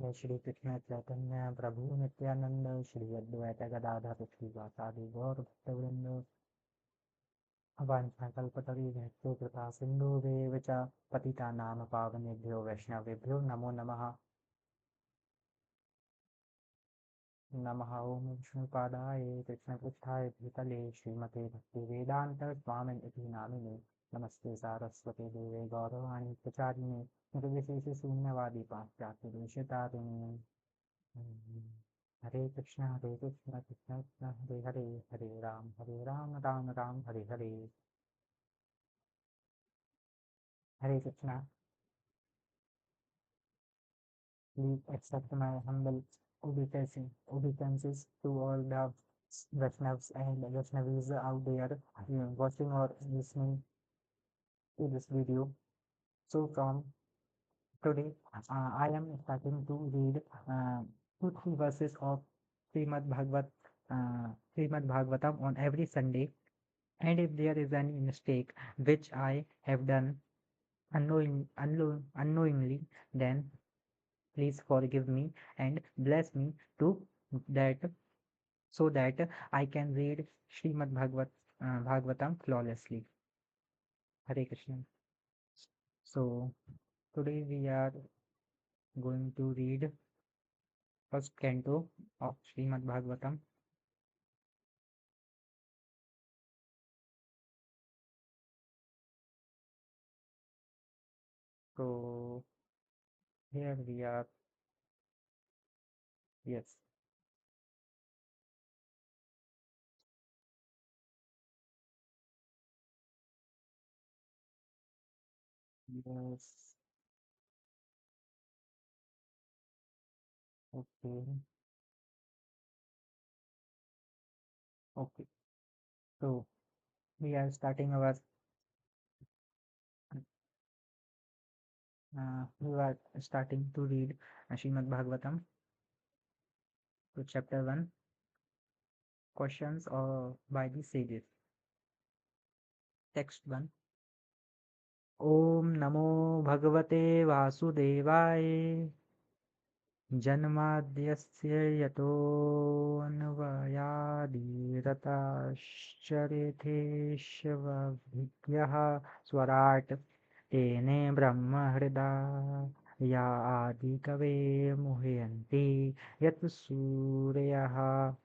जय श्री कृष्ण चैतन्य प्रभु नित्यानंद श्री अद्वैत गदाधर श्रीवासादि गौर भक्तवृंद वाञ्छाकल्पतरुभ्यो कृपा सिन्धुरेव च पतितानां पावनेभ्यो वैष्णवेभ्यो नमो नमः। नमः ॐ विष्णुपादाय कृष्णपृष्ठाय भूतले श्रीमते भक्तिवेदान्त स्वामिन् इति नामिने नमस्ते सारस्वते देवे गौरवाणी प्रचारिणे निर्विशेषशून्यवादी पाश्चात्यदेशतारिणे। हरे कृष्ण कृष्ण कृष्ण हरे हरे हरे राम राम राम हरे हरे। हरे Krishna. Please accept my humble obeisances to all the Vaishnavas and Vaishnavis out there watching or listening to this video. So from today, I am starting to read 2-3 verses of Srimad Bhagavat, Srimad-Bhagvatam on every Sunday. And if there is any mistake which I have done unknowingly, then please forgive me and bless me to that so that I can read Bhagavatam flawlessly. Hare Krishna. So today we are going to read first canto of Srimad Bhagavatam. So here we are. Yes. Yes. Okay. Okay. So we are starting our we are starting to read Srimad Bhagavatam. So chapter 1, questions by the sages. Text 1. Om Namo Bhagavate Vasudevaya Janmadhyasya Yatonvayadiratashareteshvavidyaha Swarat Tene Brahma Hridaya Adikave Muhyanti Yat Suryaha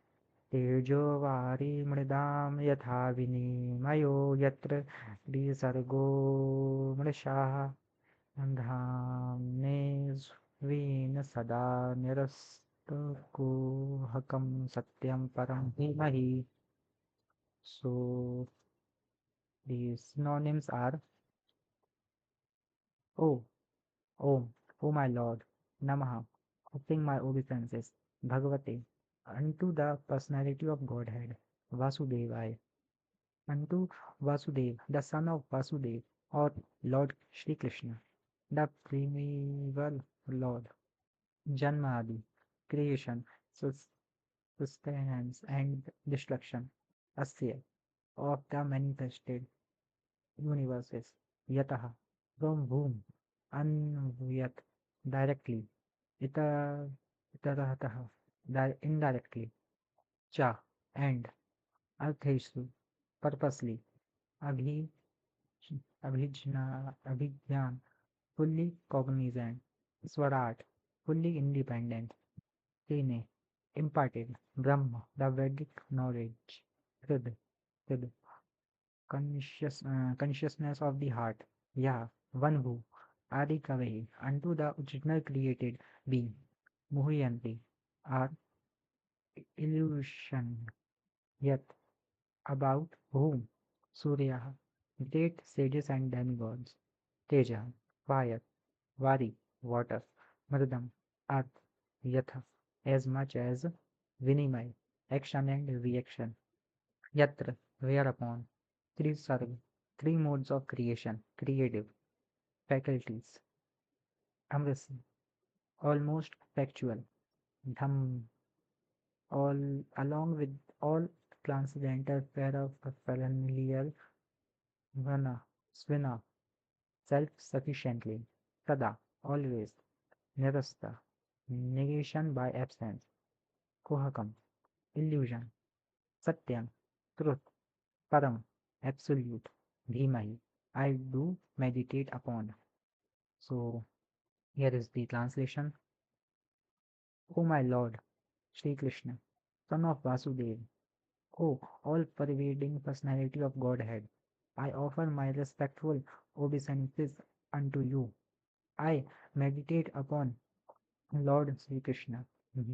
तेजो वारिमृदां यथा विनिमयो यत्र द्विसर्गो मृषाः धाम्ने स्वेन सदा निरस्तकुहकं सत्यं परं धीमहि. So the synonyms are Oh, Om, O my Lord, Namaha, offering my obeisances, Bhagavate, unto the personality of Godhead, Vasudevaya, unto Vasudev, the son of Vasudev, or Lord Shri Krishna, the primeval Lord, Janmadi, creation, sustenance, and destruction, Asya, of the manifested universes, Yataha, from whom, Anvyat, directly, Ita, Itarataha, indirectly, Cha, and Arthesu, purposely, Abhi, Abhijnan, fully cognizant, Swarat, fully independent, Tene, imparted, Brahma, the Vedic knowledge, Hrid, Hrid, consciousness of the heart, Yah, one who, Adi Kavahi, unto the original created being, Muhyanti, are illusion, yet about whom, Surya, great sages and demigods, Teja, fire, Vari, water, Mridam, earth, Yatha, as much as Vinimay, action and reaction, Yatra, whereupon, Trisarg, three modes of creation, creative, faculties, Amrasi, almost factual, Dham, all along with all transcendental pair of familiar, Vana, Svina, self-sufficiently, Sada, always, Nirasta, negation by absence, kohakam, illusion, satyam, truth, param, absolute, dhimahi. I do meditate upon. So here is the translation. O my Lord, Sri Krishna, son of Vasudeva, O all-pervading personality of Godhead, I offer my respectful obeisances unto you. I meditate upon Lord Sri Krishna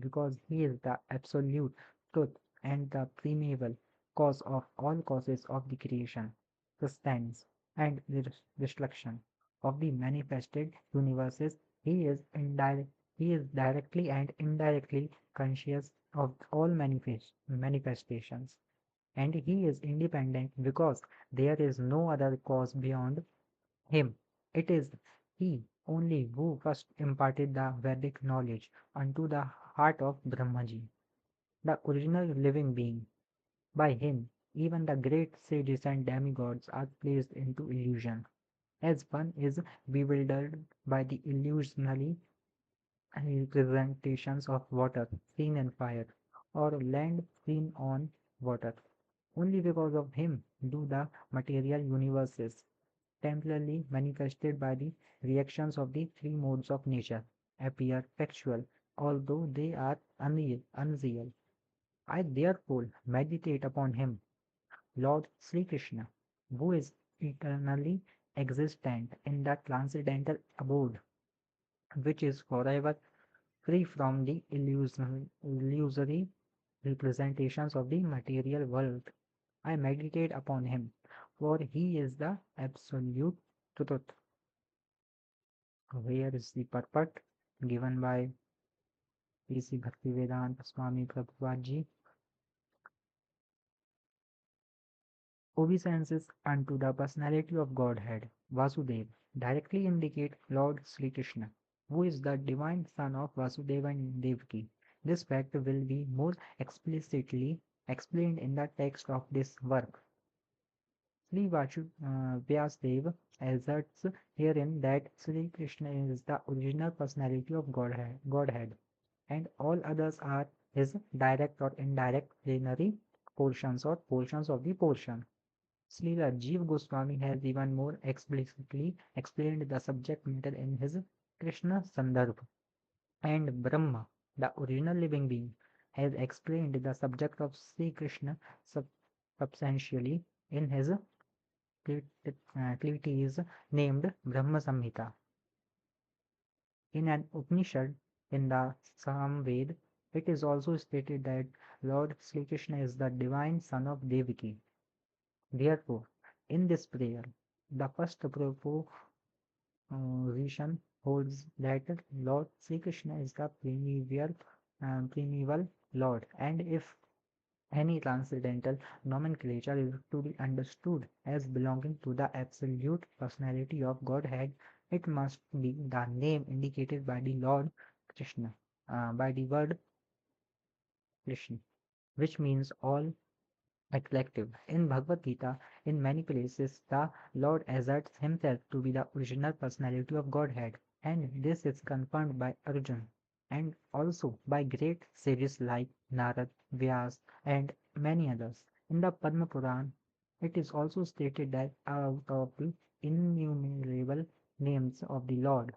because he is the absolute truth and the primeval cause of all causes of the creation, sustenance, and the destruction of the manifested universes. He is he is directly and indirectly conscious of all manifestations, and he is independent because there is no other cause beyond him. It is he only who first imparted the Vedic knowledge unto the heart of Brahmaji, the original living being. By him, even the great sages and demigods are placed into illusion, as one is bewildered by the illusionary representations of water seen in fire, or land seen on water. Only because of him do the material universes, temporarily manifested by the reactions of the three modes of nature, appear factual, although they are unreal. I therefore meditate upon him, Lord Sri Krishna, who is eternally existent in that transcendental abode, which is forever free from the illusory representations of the material world. I meditate upon him, for he is the absolute truth. Here is the purport given by P.C. Bhaktivedanta Swami Prabhupada Ji. Obeisances unto the personality of Godhead, Vasudeva, directly indicate Lord Sri Krishna, who is the divine son of Vasudeva and Devaki. This fact will be more explicitly explained in the text of this work. Sri Vyasdev asserts herein that Sri Krishna is the original personality of Godhead, and all others are his direct or indirect plenary portions or portions of the portion. Srila Jeev Goswami has even more explicitly explained the subject matter in his Krishna Sandarbha, and Brahma, the original living being, has explained the subject of Sri Krishna substantially in his treatise named Brahma Samhita. In an Upanishad in the Samved, it is also stated that Lord Sri Krishna is the divine son of Devaki. Therefore, in this prayer, the first proposition holds that Lord Sri Krishna is the primeval Lord, and if any transcendental nomenclature is to be understood as belonging to the absolute personality of Godhead, it must be the name indicated by the Lord Krishna, by the word Krishna, which means all attractive. In Bhagavad Gita, in many places, the Lord asserts himself to be the original personality of Godhead, and this is confirmed by Arjuna and also by great sages like Narad, Vyas, and many others. In the Padma Puran, it is also stated that out of the innumerable names of the Lord,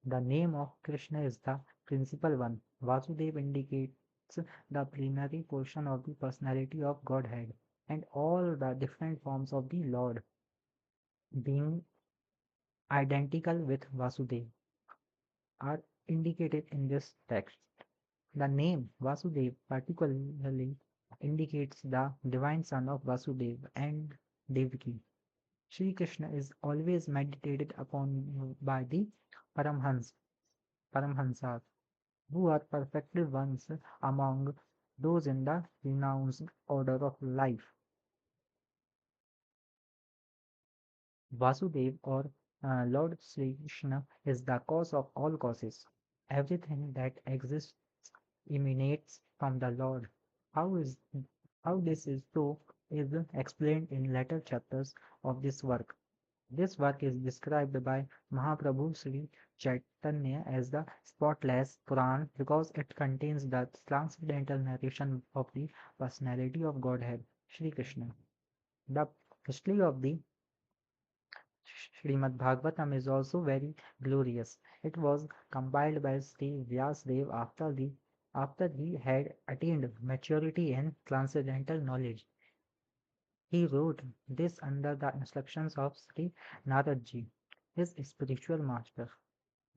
the name of Krishna is the principal one. Vasudeva indicates the plenary portion of the personality of Godhead, and all the different forms of the Lord being identical with Vasudeva are indicated in this text. The name Vasudev particularly indicates the divine son of Vasudeva and Devaki. Sri Krishna is always meditated upon by the Paramhansas, who are perfected ones among those in the renounced order of life. Vasudev or Lord Sri Krishna is the cause of all causes. Everything that exists emanates from the Lord. How is how this is so is explained in later chapters of this work. This work is described by Mahaprabhu Sri Chaitanya as the spotless Puran because it contains the transcendental narration of the personality of Godhead, Sri Krishna. The history of the Srimad-Bhagvatam is also very glorious. It was compiled by Sri Vyasdev after he had attained maturity in transcendental knowledge. He wrote this under the instructions of Sri Naradji, his spiritual master.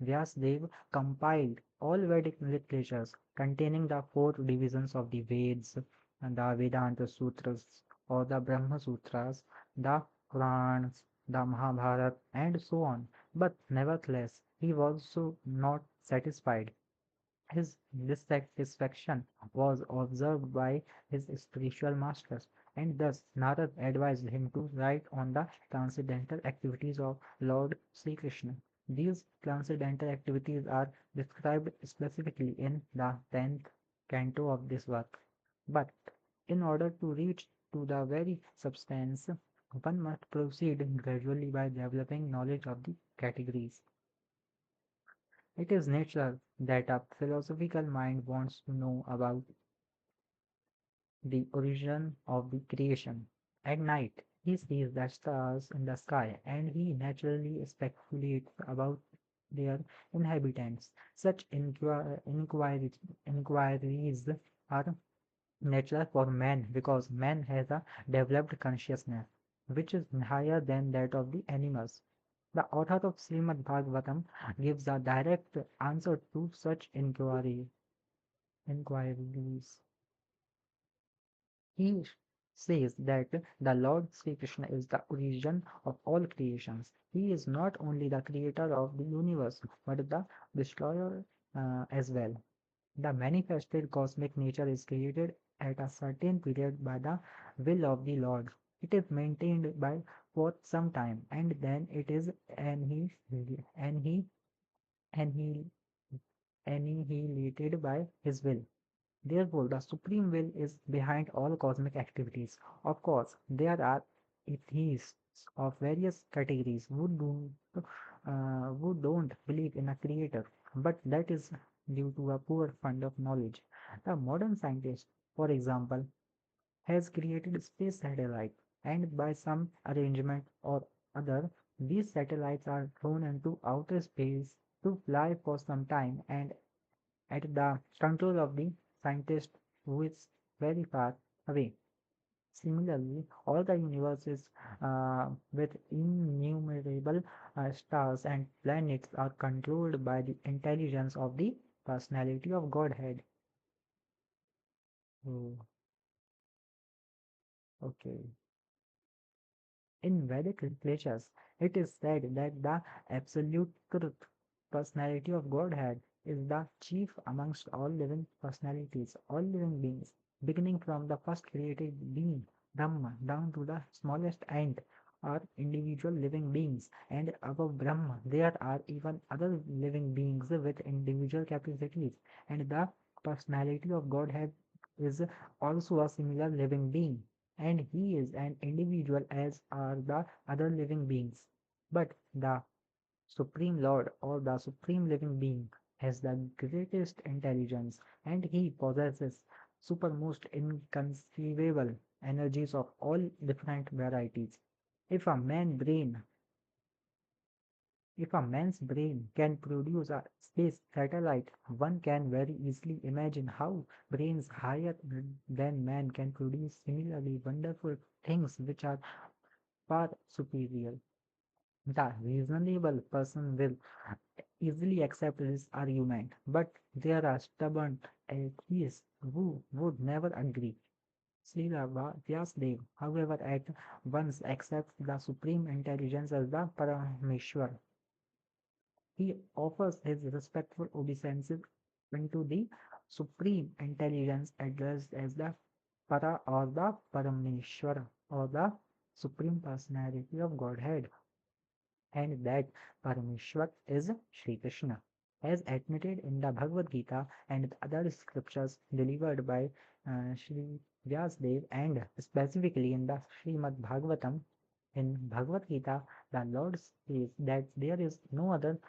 Vyasdev compiled all Vedic literatures containing the four divisions of the Veds, and the Vedanta Sutras or the Brahma Sutras, the Purans, the Mahabharata, and so on. But nevertheless, he was so not satisfied. His dissatisfaction was observed by his spiritual masters, and thus Narad advised him to write on the transcendental activities of Lord Sri Krishna. These transcendental activities are described specifically in the 10th canto of this work. But in order to reach to the very substance, one must proceed gradually by developing knowledge of the categories. It is natural that a philosophical mind wants to know about the origin of the creation. At night, he sees the stars in the sky and he naturally speculates about their inhabitants. Such inquiries are natural for man because man has a developed consciousness which is higher than that of the animals. The author of Srimad Bhagavatam gives a direct answer to such inquiries. He says that the Lord Sri Krishna is the origin of all creations. He is not only the creator of the universe, but the destroyer as well. The manifested cosmic nature is created at a certain period by the will of the Lord. It is maintained by for some time, and then it is and he and he annihilated by his will. Therefore, the supreme will is behind all cosmic activities. Of course, there are atheists of various categories who don't believe in a creator, but that is due to a poor fund of knowledge. The modern scientist, for example, has created space satellite, and by some arrangement or other, these satellites are thrown into outer space to fly for some time and at the control of the scientist who is very far away. Similarly, all the universes with innumerable stars and planets are controlled by the intelligence of the personality of Godhead. Oh, okay. In Vedic literatures, it is said that the absolute truth, personality of Godhead, is the chief amongst all living personalities, all living beings, beginning from the first created being, Brahma, down to the smallest ant, are individual living beings, and above Brahma, there are even other living beings with individual capacities, and the personality of Godhead is also a similar living being and he is an individual as are the other living beings. But the Supreme Lord or the Supreme Living Being has the greatest intelligence and he possesses supermost inconceivable energies of all different varieties. If a man brain if a man's brain can produce a space satellite, one can very easily imagine how brains higher than man can produce similarly wonderful things which are far superior. The reasonable person will easily accept this argument, but there are stubborn atheists who would never agree. Srila Vyasdev, however, at once accepts the supreme intelligence as the Parameshwar. He offers his respectful obeisances unto the supreme intelligence addressed as the Para or the Parameshwara or the supreme personality of Godhead, and that Parameshwar is Sri Krishna, as admitted in the Bhagavad Gita and other scriptures delivered by Sri Vyasdev and specifically in the Srimad Bhagavatam. In Bhagavad Gita, The Lord says that there is no other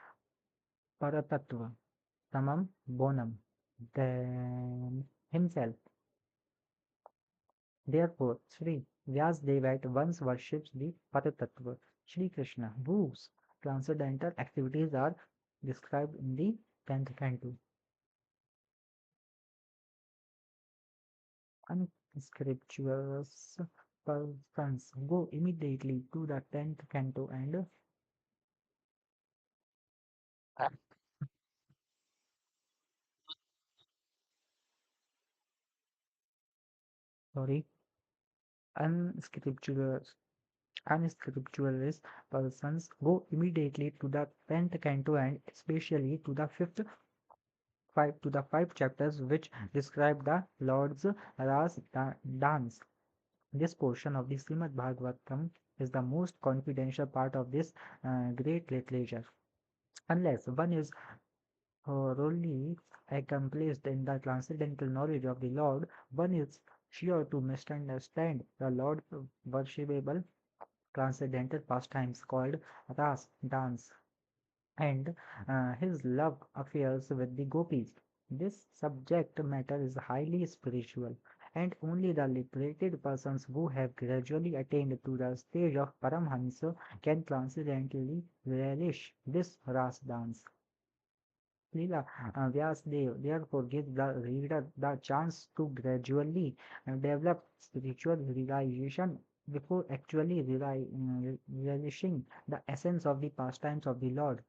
Paratattva, Samam Bonam, than himself. Therefore, Sri Vyasdev at once worships the Paratattva, Sri Krishna, whose transcendental activities are described in the 10th canto. Unscripturous persons go immediately to the 10th canto and sorry, unscripturous unscripturalist persons go immediately to the 10th canto and especially to the five chapters which describe the Lord's dance. This portion of the Srimad-Bhagavatam is the most confidential part of this great literature. Unless one is thoroughly accomplished in the transcendental knowledge of the Lord, one is sure to misunderstand the Lord's worshipable transcendental pastimes called ras dance and his love affairs with the gopis. This subject matter is highly spiritual, and only the liberated persons who have gradually attained to the stage of Paramhansa can transcendentally relish this ras dance. Leela Vyasdev therefore gives the reader the chance to gradually develop spiritual realization before actually relishing the essence of the pastimes of the Lord.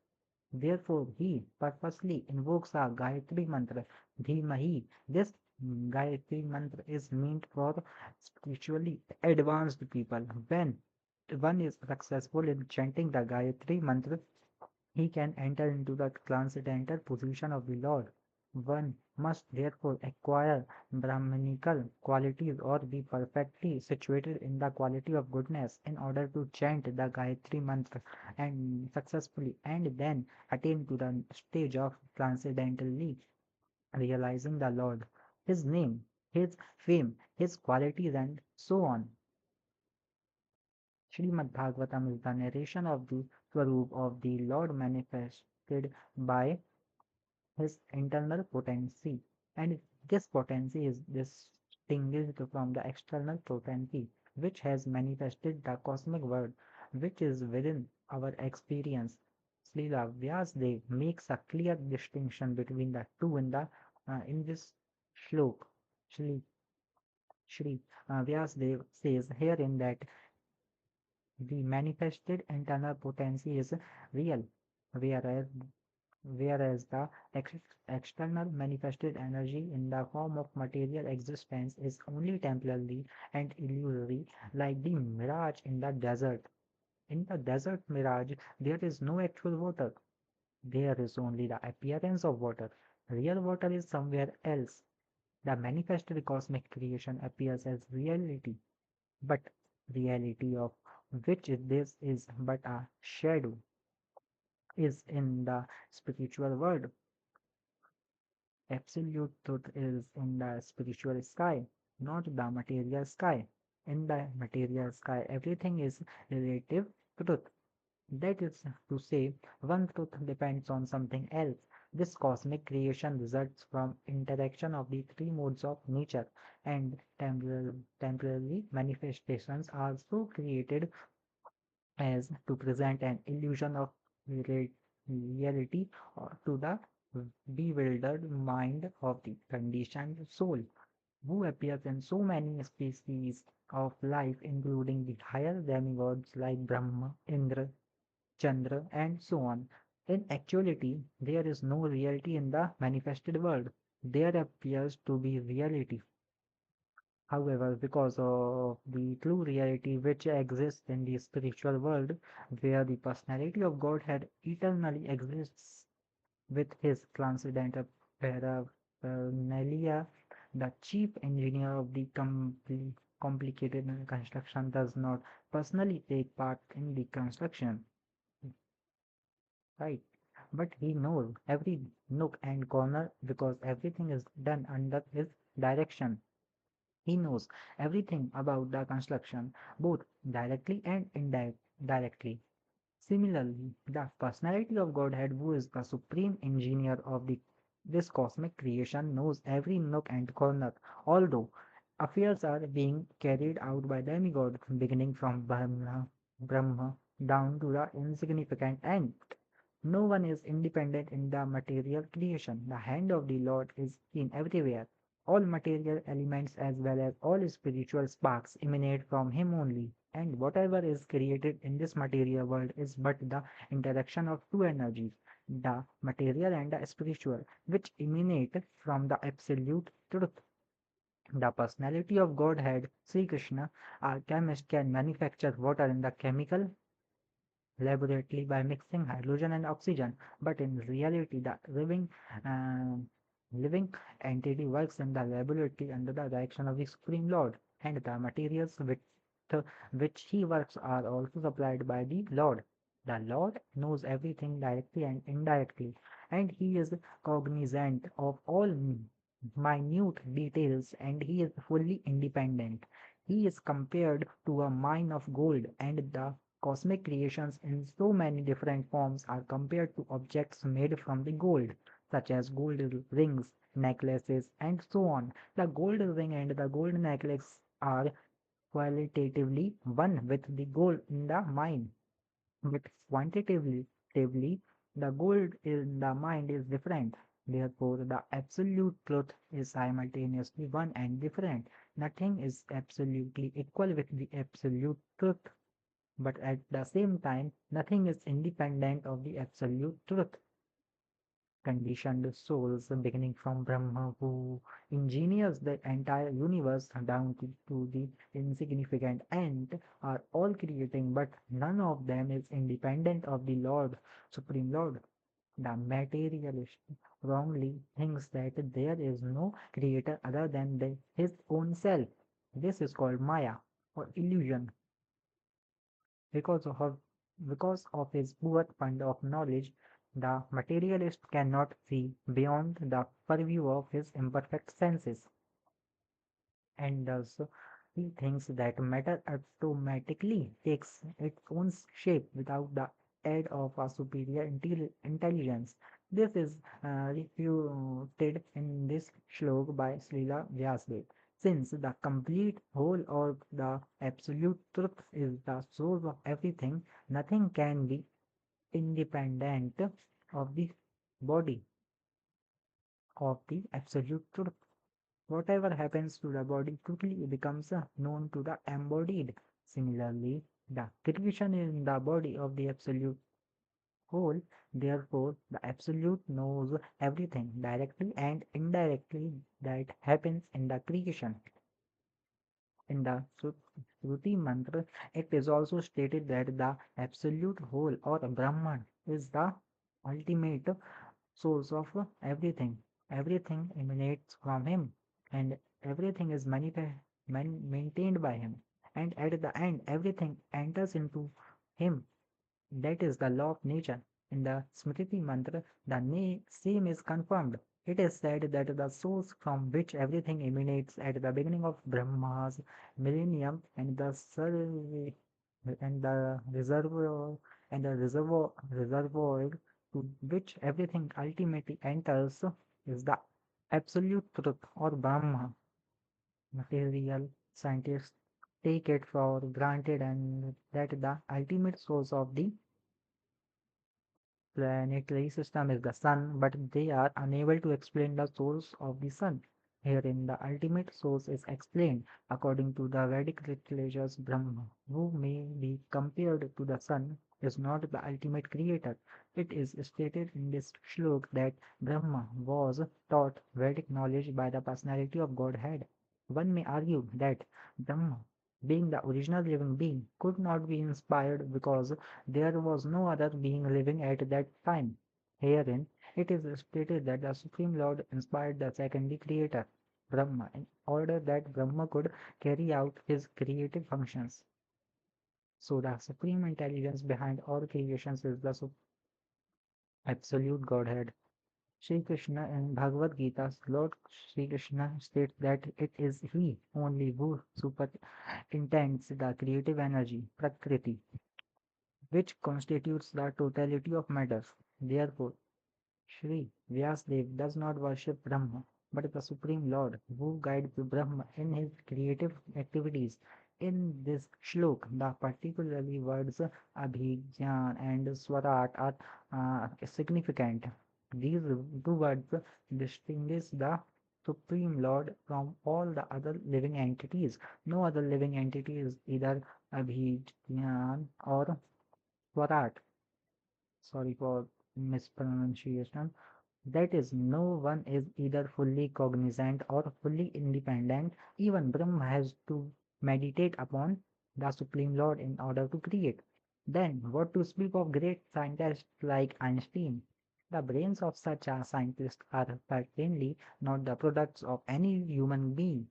Therefore, he purposely invokes a Gayatri mantra, Dhimahi. This Gayatri mantra is meant for spiritually advanced people. When one is successful in chanting the Gayatri mantra, he can enter into the transcendental position of the Lord. One must therefore acquire Brahmanical qualities or be perfectly situated in the quality of goodness in order to chant the Gayatri mantra and successfully and then attain to the stage of transcendentally realizing the Lord, His name, His fame, His qualities, and so on. Srimad-Bhagavatam is the narration of the Swarup of the Lord manifested by his internal potency, and this potency is distinguished from the external potency, which has manifested the cosmic world, which is within our experience. Srila Vyasdev makes a clear distinction between the two in this shlok. Shri, Shri Vyasdev says herein that the manifested internal potency is real, whereas the external manifested energy in the form of material existence is only temporary and illusory, like the mirage in the desert. In the desert mirage, there is no actual water. There is only the appearance of water. Real water is somewhere else. The manifested cosmic creation appears as reality, but reality of which this is but a shadow is in the spiritual world. Absolute truth is in the spiritual sky, not the material sky. In the material sky, everything is relative truth. That is to say, one truth depends on something else. This cosmic creation results from interaction of the three modes of nature, and temporary manifestations are so created as to present an illusion of reality to the bewildered mind of the conditioned soul, who appears in so many species of life, including the higher demigods like Brahma, Indra, Chandra, and so on. In actuality, there is no reality in the manifested world. There appears to be reality. However, because of the true reality which exists in the spiritual world, where the personality of Godhead eternally exists with his transcendental paraphernalia, the chief engineer of the complicated construction does not personally take part in the construction, right? But he knows every nook and corner because everything is done under his direction. He knows everything about the construction, both directly and indirectly. Similarly, the personality of Godhead, who is the supreme engineer of this cosmic creation, knows every nook and corner, although affairs are being carried out by demigods, beginning from Brahma down to the insignificant ant. No one is independent in the material creation. The hand of the Lord is seen everywhere. All material elements as well as all spiritual sparks emanate from Him only, and whatever is created in this material world is but the interaction of two energies, the material and the spiritual, which emanate from the absolute truth. The personality of Godhead, Sri Krishna, a chemist can manufacture water in the chemical laboratory by mixing hydrogen and oxygen, but in reality, the uh, living entity works in the laboratory under the direction of the Supreme Lord, and the materials with which he works are also supplied by the Lord. The Lord knows everything directly and indirectly, and he is cognizant of all minute details, and he is fully independent. He is compared to a mine of gold, and the cosmic creations in so many different forms are compared to objects made from the gold, such as gold rings, necklaces, and so on. The gold ring and the gold necklace are qualitatively one with the gold in the mine, but quantitatively, the gold in the mind is different. Therefore, the absolute truth is simultaneously one and different. Nothing is absolutely equal with the absolute truth, but at the same time, nothing is independent of the absolute truth. Conditioned souls, beginning from Brahma, who engineers the entire universe down to the insignificant ant, are all creating, but none of them is independent of the Lord, Supreme Lord. The materialist wrongly thinks that there is no creator other than his own self. This is called Maya or illusion. Because of his poor fund of knowledge, the materialist cannot see beyond the purview of his imperfect senses, and thus he thinks that matter automatically takes its own shape without the aid of a superior intelligence. This is refuted in this shlok by Srila Vyasdev. Since the complete whole or the absolute truth is the source of everything, nothing can be independent of the body of the absolute truth. Whatever happens to the body quickly becomes known to the embodied. Similarly, the creation in the body of the absolute whole, therefore, the absolute knows everything directly and indirectly that happens in the creation. In the Shruti mantra, it is also stated that the absolute whole or Brahman is the ultimate source of everything. Everything emanates from him, and everything is maintained by him. And at the end, everything enters into him. That is the law of nature. In the Smriti mantra, the same is confirmed. It is said that the source from which everything emanates at the beginning of Brahma's millennium and the reservoir to which everything ultimately enters is the absolute truth or Brahma. Material scientists take it for granted and that the ultimate source of the planetary system is the sun, but they are unable to explain the source of the sun. Herein, the ultimate source is explained according to the Vedic literatures. Brahma, who may be compared to the sun, is not the ultimate creator. It is stated in this shlok that Brahma was taught Vedic knowledge by the personality of Godhead. One may argue that Brahma, being the original living being, could not be inspired because there was no other being living at that time. Herein, it is stated that the Supreme Lord inspired the secondary creator, Brahma, in order that Brahma could carry out his creative functions. So, the supreme intelligence behind all creations is the absolute Godhead. Sri Krishna in Bhagavad Gita, Lord Sri Krishna states that it is He only who superintends the creative energy, Prakriti, which constitutes the totality of matter. Therefore, Sri Vyasadeva does not worship Brahma, but the Supreme Lord who guides Brahma in his creative activities. In this shlok, the particularly words Abhijnan and Swarat are significant. These two words distinguish the Supreme Lord from all the other living entities. No other living entity is either Abhijnan or Swarat. Sorry for mispronunciation. That is, no one is either fully cognizant or fully independent. Even Brahma has to meditate upon the Supreme Lord in order to create. Then, what to speak of great scientists like Einstein? The brains of such a scientist are certainly not the products of any human being.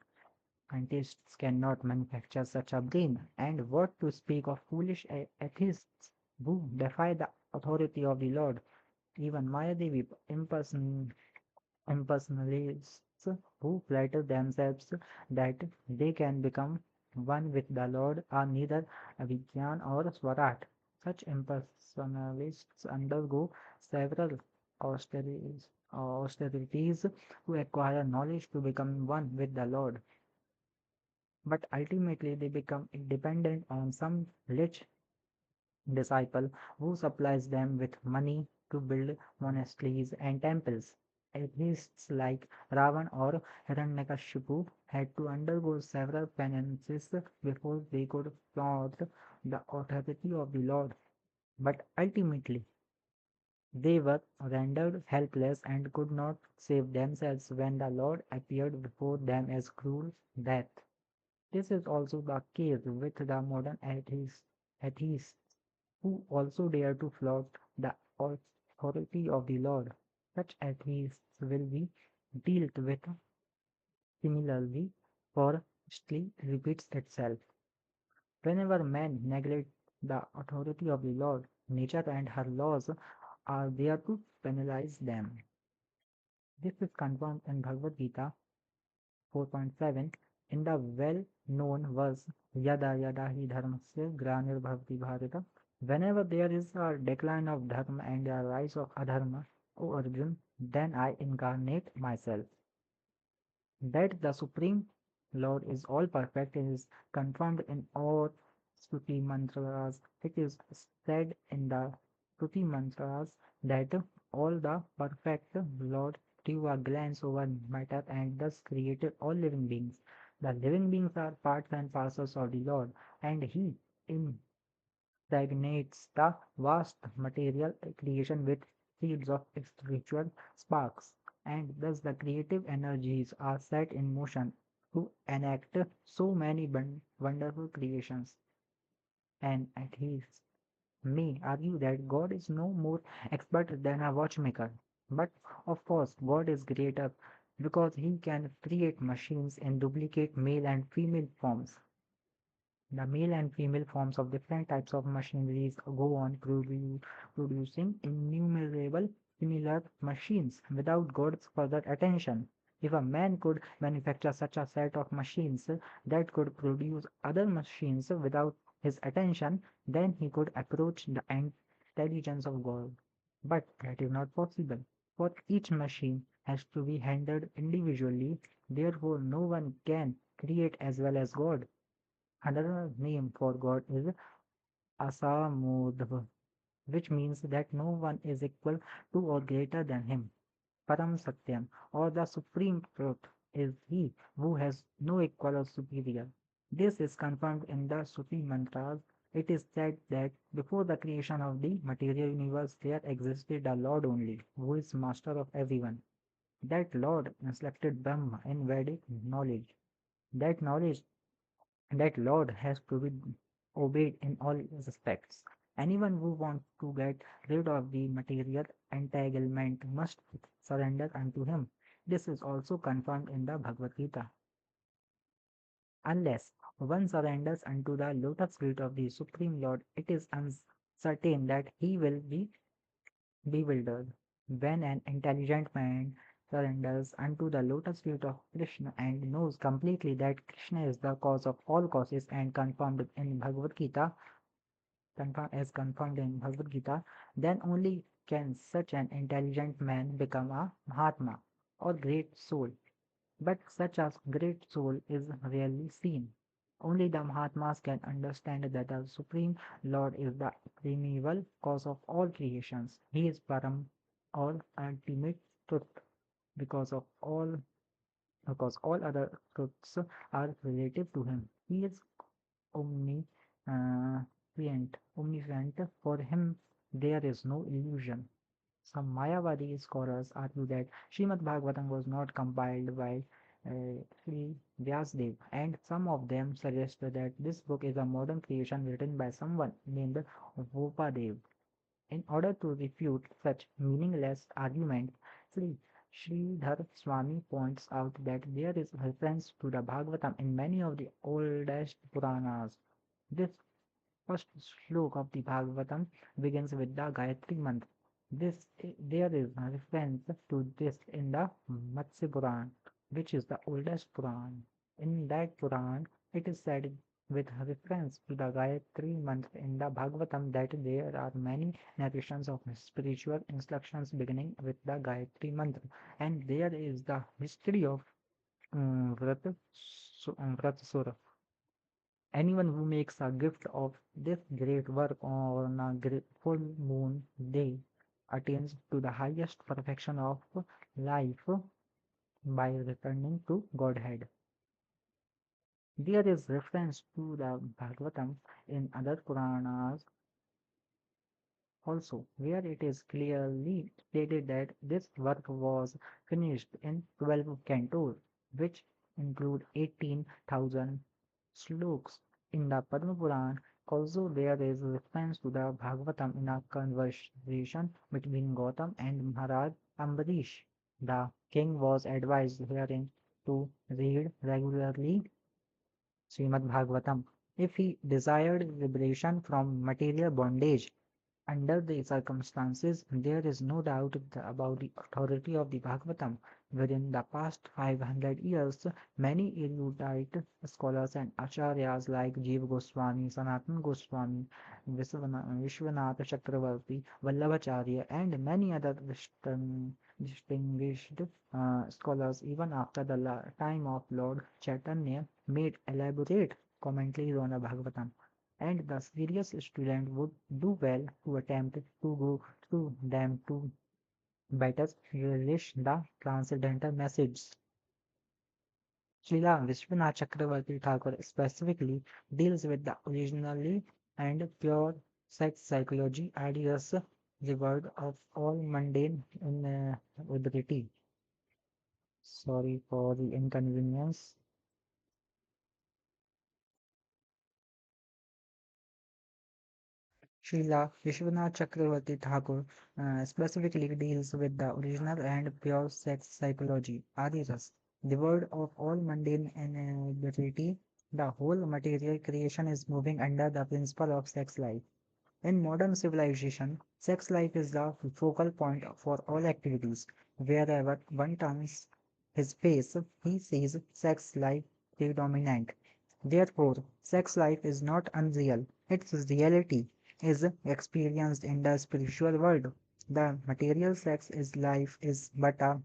Scientists cannot manufacture such a brain. And what to speak of foolish atheists who defy the authority of the Lord? Even Mayadevi impersonalists who flatter themselves that they can become one with the Lord are neither Avijnan or Swarat. Such impersonalists undergo several austerities to acquire knowledge to become one with the Lord, but ultimately they become dependent on some rich disciple who supplies them with money to build monasteries and temples. Atheists like Ravan or Hiranyakashipu had to undergo several penances before they could flaunt the authority of the Lord, but ultimately they were rendered helpless and could not save themselves when the Lord appeared before them as cruel death. This is also the case with the modern atheists who also dare to flout the authority of the Lord. Such atheists will be dealt with similarly, for history repeats itself. Whenever man neglects the authority of the Lord, nature and her laws are there to penalize them. This is confirmed in Bhagavad Gita 4.7 in the well-known verse Yada Yada Hi Dharmasya Granir Bharata. Whenever there is a decline of dharma and a rise of adharma, O Arjun, then I incarnate myself. That the Supreme Lord is all perfect is confirmed in all Stuti mantras. It is said in the Stuti mantras that all the perfect Lord threw a glance over matter and thus created all living beings. The living beings are parts and parcels of the Lord, and He impregnates the vast material creation with seeds of spiritual sparks, and thus the creative energies are set in motion to enact so many wonderful creations. And atheists may argue that God is no more expert than a watchmaker. But of course, God is greater because he can create machines in duplicate male and female forms. The male and female forms of different types of machineries go on producing innumerable similar machines without God's further attention. If a man could manufacture such a set of machines that could produce other machines without his attention, then he could approach the intelligence of God. But that is not possible, for each machine has to be handled individually, therefore no one can create as well as God. Another name for God is Asamudh, which means that no one is equal to or greater than him. Param Satyam, or the supreme truth, is he who has no equal or superior. This is confirmed in the Sufi mantras. It is said that before the creation of the material universe, there existed a Lord only, who is master of everyone. That Lord instructed Brahma in Vedic knowledge. That knowledge that Lord has to be obeyed in all respects. Anyone who wants to get rid of the material entanglement must surrender unto him. This is also confirmed in the Bhagavad Gita. Unless one surrenders unto the lotus feet of the Supreme Lord, it is uncertain that he will be bewildered. When an intelligent man surrenders unto the lotus feet of Krishna and knows completely that Krishna is the cause of all causes and confirmed in Bhagavad Gita as confirmed in Bhagavad Gita, then only can such an intelligent man become a Mahatma or great soul. But such a great soul is rarely seen. Only the Mahatmas can understand that the Supreme Lord is the primeval cause of all creations. He is Param or ultimate truth because of all because all other truths are relative to him. He is omniscient. For him there is no illusion. Some Mayavadi scholars argue that Srimad-Bhagavatam was not compiled by Sri Vyasdev, and some of them suggest that this book is a modern creation written by someone named Vopadev. In order to refute such meaningless arguments, Sridhar Swami points out that there is reference to the Bhagavatam in many of the oldest Puranas. This first slok of the Bhagavatam begins with the Gayatri mantra. There is a reference to this in the Matsya Puran, which is the oldest Puran. In that Puran, it is said with reference to the Gayatri mantra in the Bhagavatam that there are many narrations of spiritual instructions beginning with the Gayatri mantra, and there is the history of Vrat Sura. Anyone who makes a gift of this great work on a full moon day attains to the highest perfection of life by returning to Godhead. There is reference to the Bhagavatam in other Puranas also, where it is clearly stated that this work was finished in 12 cantos, which include 18,000 sloks. In the Padma Puran, also there is reference to the Bhagavatam in a conversation between Gautam and Maharaj Ambarish. The king was advised herein to read regularly Srimad Bhagavatam if he desired liberation from material bondage. Under the circumstances, there is no doubt about the authority of the Bhagavatam. Within the past 500 years, many erudite scholars and acharyas like Jiva Goswami, Sanatan Goswami, Vishwanath Chakravarti, Vallabhacharya, and many other distinguished scholars, even after the time of Lord Chaitanya, made elaborate commentaries on the Bhagavatam, and the serious student would do well to attempt to go through them to better relish the transcendental message. Srila Vishwanath Chakravarti Thakur specifically deals with the originally and pure sex psychology ideas devoid of all mundane inability. Sorry for the inconvenience. Srila Vishwanath Chakravarti Thakur specifically deals with the original and pure sex psychology, Adiras. Devoid of all mundane inability, the whole material creation is moving under the principle of sex life. In modern civilization, sex life is the focal point for all activities. Wherever one turns his face, he sees sex life predominant. Therefore, sex life is not unreal. Its reality is experienced in the spiritual world. The material sex life is but a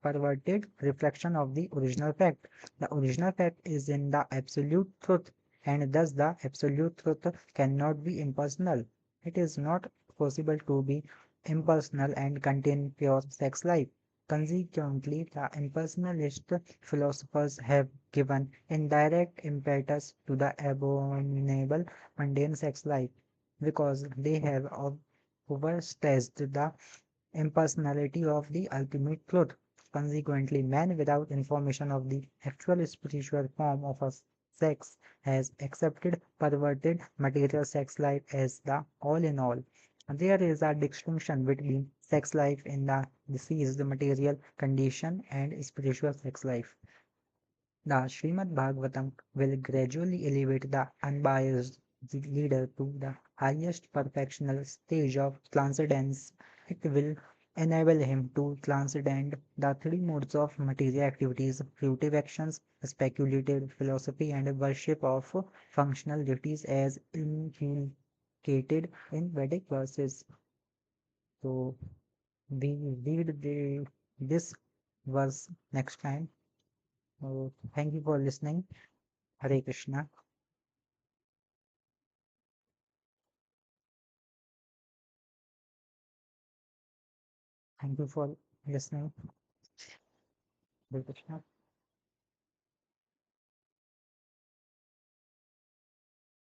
perverted reflection of the original fact. The original fact is in the absolute truth, and thus the absolute truth cannot be impersonal. It is not possible to be impersonal and contain pure sex life. Consequently, the impersonalist philosophers have given indirect impetus to the abominable mundane sex life because they have overstressed the impersonality of the ultimate truth. Consequently, man without information of the actual spiritual form of a sex has accepted perverted material sex life as the all in all. There is a distinction between sex life in the deceased material condition and spiritual sex life. The Srimad Bhagavatam will gradually elevate the unbiased leader to the highest perfectional stage of transcendence. It will enable him to transcend the three modes of material activities, fruitive actions, speculative philosophy, and worship of functional deities as inculcated in Vedic verses. So we read this verse next time. So thank you for listening. Hare Krishna. Thank you for listening. Hare Krishna.